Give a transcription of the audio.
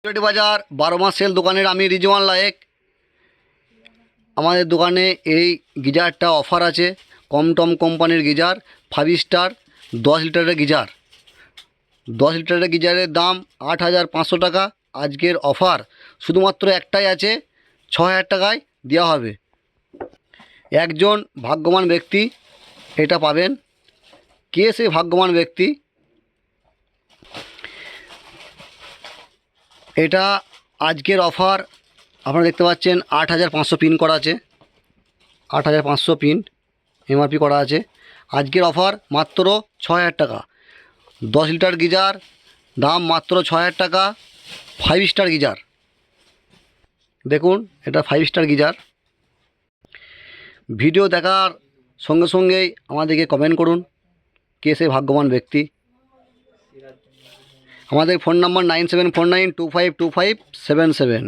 সিলেটি বাজার 12 মাস সেল দোকানের আমি রিজওয়ান লায়েক। আমাদের দোকানে এই গিজারটা অফার আছে। কমটম কোম্পানির গিজার, 5 স্টার 10 লিটারের গিজার। 10 লিটারের গিজারের দাম 8,500 টাকা। আজকের অফার শুধুমাত্র একটাই আছে, 6,000 টাকায় দেওয়া হবে। একজন ভাগ্যবান ব্যক্তি এটা পাবেন। কে সেই ভাগ্যবান ব্যক্তি? এটা আজকের অফার আপনারা দেখতে পাচ্ছেন, 8,500 পিন করা আছে। 8,500 পিন এমআরপি করা আছে। আজকের অফার মাত্র 6,000 টাকা। 10 লিটার গিজার, দাম মাত্র 6,000 টাকা। 5 স্টার গিজার, দেখুন এটা 5 স্টার গিজার। ভিডিও দেখার সঙ্গে সঙ্গেই আমাদেরকে কমেন্ট করুন কে সেই ভাগ্যবান ব্যক্তি। আমাদের ফোন নাম্বার 9749252577।